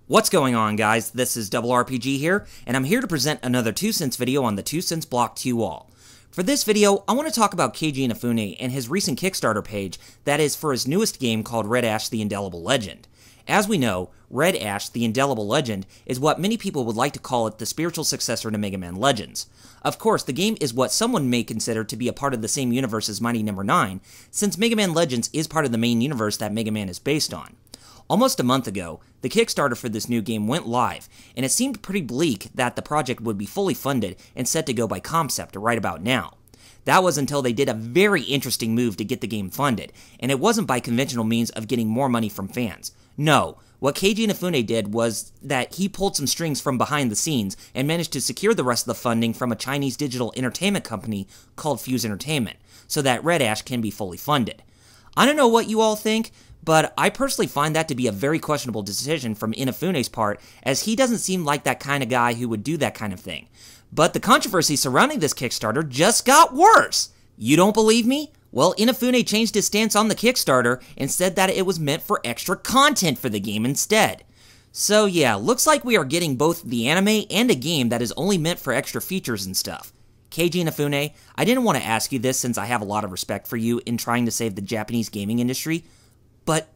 What's going on, guys? This is RRPG here, and I'm here to present another 2 cents video on the 2 cents block to you all. For this video, I want to talk about Keiji Inafune and his recent Kickstarter page that is for his newest game called Red Ash: The Indelible Legend. As we know, Red Ash: The Indelible Legend is what many people would like to call it the spiritual successor to Mega Man Legends. Of course, the game is what someone may consider to be a part of the same universe as Mighty No. 9, since Mega Man Legends is part of the main universe that Mega Man is based on. Almost a month ago, the Kickstarter for this new game went live, and it seemed pretty bleak that the project would be fully funded and set to go by Comcept right about now. That was until they did a very interesting move to get the game funded, and it wasn't by conventional means of getting more money from fans. No, what Keiji Inafune did was that he pulled some strings from behind the scenes and managed to secure the rest of the funding from a Chinese digital entertainment company called Fuse Entertainment, so that Red Ash can be fully funded. I don't know what you all think, but I personally find that to be a very questionable decision from Inafune's part, as he doesn't seem like that kind of guy who would do that kind of thing. But the controversy surrounding this Kickstarter just got worse! You don't believe me? Well, Inafune changed his stance on the Kickstarter and said that it was meant for extra content for the game instead. So yeah, looks like we are getting both the anime and a game that is only meant for extra features and stuff. Keiji Inafune, I didn't want to ask you this since I have a lot of respect for you in trying to save the Japanese gaming industry, but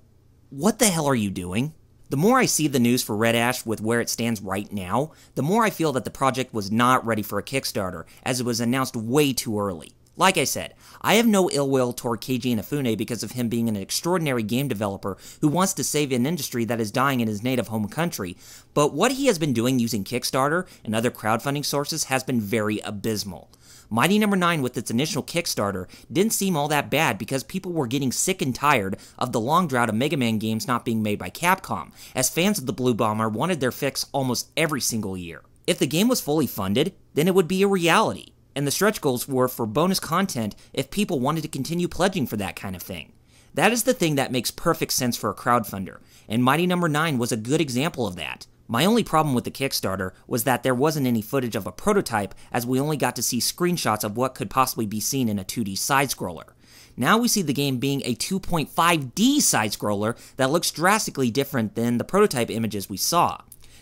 what the hell are you doing? The more I see the news for Red Ash with where it stands right now, the more I feel that the project was not ready for a Kickstarter, as it was announced way too early. Like I said, I have no ill will toward Keiji Inafune because of him being an extraordinary game developer who wants to save an industry that is dying in his native home country, but what he has been doing using Kickstarter and other crowdfunding sources has been very abysmal. Mighty No. 9 with its initial Kickstarter didn't seem all that bad because people were getting sick and tired of the long drought of Mega Man games not being made by Capcom, as fans of the Blue Bomber wanted their fix almost every single year. If the game was fully funded, then it would be a reality, and the stretch goals were for bonus content if people wanted to continue pledging for that kind of thing. That is the thing that makes perfect sense for a crowdfunder, and Mighty No. 9 was a good example of that. My only problem with the Kickstarter was that there wasn't any footage of a prototype, as we only got to see screenshots of what could possibly be seen in a 2D side-scroller. Now we see the game being a 2.5D side-scroller that looks drastically different than the prototype images we saw.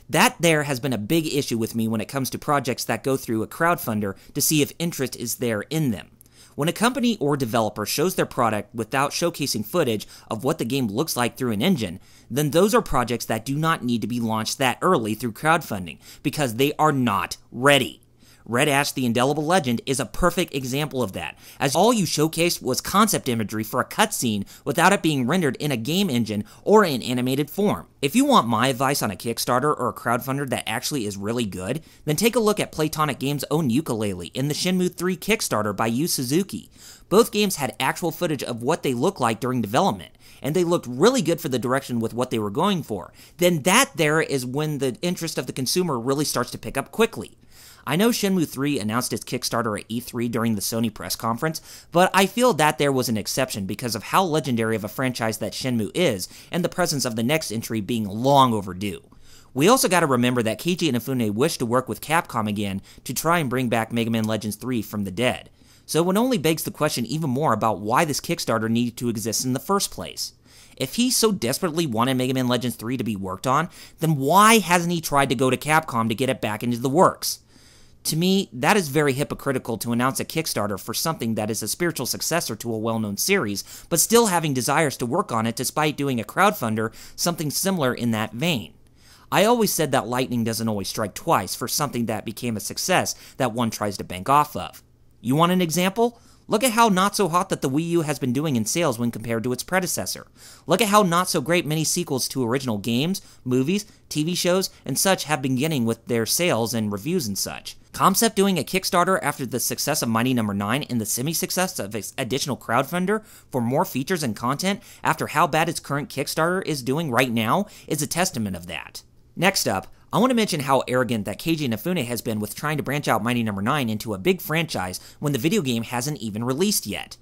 That there has been a big issue with me when it comes to projects that go through a crowdfunder to see if interest is there in them. When a company or developer shows their product without showcasing footage of what the game looks like through an engine, then those are projects that do not need to be launched that early through crowdfunding, because they are not ready. Red Ash: The Indelible Legend is a perfect example of that, as all you showcased was concept imagery for a cutscene without it being rendered in a game engine or in animated form. If you want my advice on a Kickstarter or a crowdfunder that actually is really good, then take a look at Playtonic Games' own Yooka-Laylee in the Shenmue 3 Kickstarter by Yu Suzuki. Both games had actual footage of what they looked like during development, and they looked really good for the direction with what they were going for. Then that there is when the interest of the consumer really starts to pick up quickly. I know Shenmue 3 announced its Kickstarter at E3 during the Sony press conference, but I feel that there was an exception because of how legendary of a franchise that Shenmue is, and the presence of the next entry being long overdue. We also gotta remember that Keiji Inafune wished to work with Capcom again to try and bring back Mega Man Legends 3 from the dead. So it only begs the question even more about why this Kickstarter needed to exist in the first place. If he so desperately wanted Mega Man Legends 3 to be worked on, then why hasn't he tried to go to Capcom to get it back into the works? To me, that is very hypocritical to announce a Kickstarter for something that is a spiritual successor to a well-known series, but still having desires to work on it despite doing a crowdfunder something similar in that vein. I always said that lightning doesn't always strike twice for something that became a success that one tries to bank off of. You want an example? Look at how not so hot that the Wii U has been doing in sales when compared to its predecessor. Look at how not so great many sequels to original games, movies, TV shows, and such have been getting with their sales and reviews and such. Comcept doing a Kickstarter after the success of Mighty No. 9 and the semi-success of its additional crowdfunder for more features and content after how bad its current Kickstarter is doing right now is a testament of that. Next up, I want to mention how arrogant that Keiji Inafune has been with trying to branch out Mighty No. 9 into a big franchise when the video game hasn't even released yet.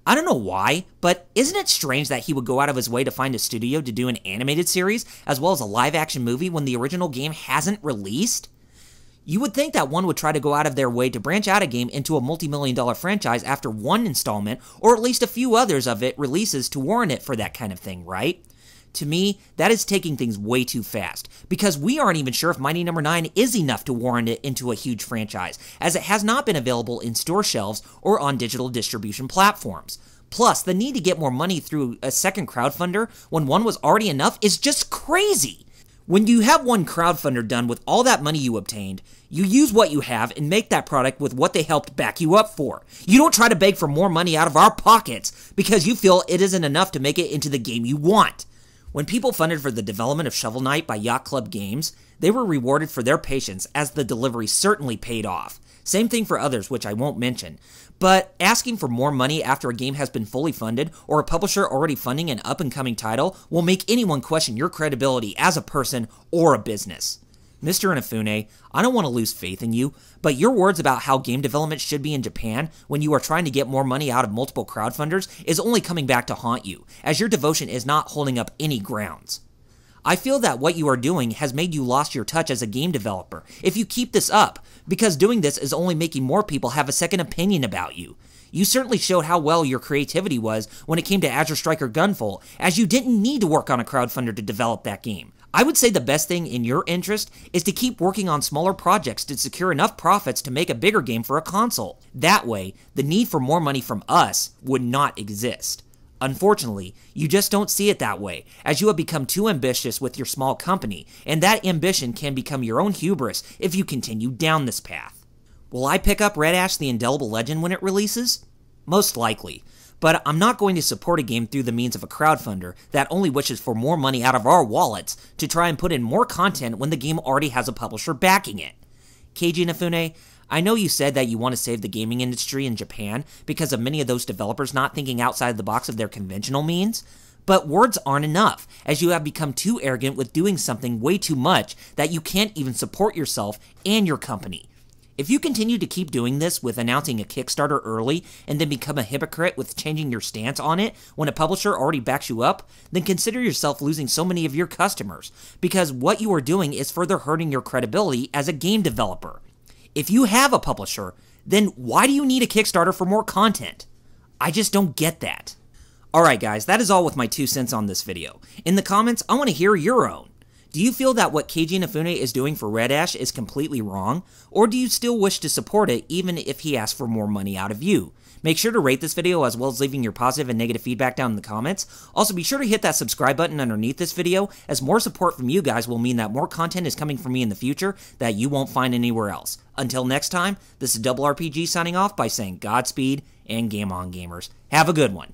I don't know why, but isn't it strange that he would go out of his way to find a studio to do an animated series as well as a live-action movie when the original game hasn't released? You would think that one would try to go out of their way to branch out a game into a multi-million-dollar franchise after one installment, or at least a few others of it releases to warrant it for that kind of thing, right? To me, that is taking things way too fast, because we aren't even sure if Mighty No. 9 is enough to warrant it into a huge franchise, as it has not been available in store shelves or on digital distribution platforms. Plus, the need to get more money through a second crowdfunder when one was already enough is just crazy. When you have one crowdfunder done with all that money you obtained, you use what you have and make that product with what they helped back you up for. You don't try to beg for more money out of our pockets because you feel it isn't enough to make it into the game you want. When people funded for the development of Shovel Knight by Yacht Club Games, they were rewarded for their patience, as the delivery certainly paid off. Same thing for others, which I won't mention. But asking for more money after a game has been fully funded, or a publisher already funding an up-and-coming title, will make anyone question your credibility as a person or a business. Mr. Inafune, I don't want to lose faith in you, but your words about how game development should be in Japan when you are trying to get more money out of multiple crowdfunders is only coming back to haunt you, as your devotion is not holding up any grounds. I feel that what you are doing has made you lost your touch as a game developer if you keep this up, because doing this is only making more people have a second opinion about you. You certainly showed how well your creativity was when it came to Azure Striker Gunvolt, as you didn't need to work on a crowdfunder to develop that game. I would say the best thing in your interest is to keep working on smaller projects to secure enough profits to make a bigger game for a console. That way, the need for more money from us would not exist. Unfortunately, you just don't see it that way, as you have become too ambitious with your small company, and that ambition can become your own hubris if you continue down this path. Will I pick up Red Ash: The Indelible Legend when it releases? Most likely. But I'm not going to support a game through the means of a crowdfunder that only wishes for more money out of our wallets to try and put in more content when the game already has a publisher backing it. Keiji Inafune, I know you said that you want to save the gaming industry in Japan because of many of those developers not thinking outside the box of their conventional means, but words aren't enough, as you have become too arrogant with doing something way too much that you can't even support yourself and your company. If you continue to keep doing this with announcing a Kickstarter early and then become a hypocrite with changing your stance on it when a publisher already backs you up, then consider yourself losing so many of your customers, because what you are doing is further hurting your credibility as a game developer. If you have a publisher, then why do you need a Kickstarter for more content? I just don't get that. Alright guys, that is all with my 2 cents on this video. In the comments, I want to hear your own. Do you feel that what Keiji Inafune is doing for Red Ash is completely wrong, or do you still wish to support it even if he asks for more money out of you? Make sure to rate this video as well as leaving your positive and negative feedback down in the comments. Also, be sure to hit that subscribe button underneath this video, as more support from you guys will mean that more content is coming from me in the future that you won't find anywhere else. Until next time, this is RRPG signing off by saying Godspeed and game on, gamers. Have a good one.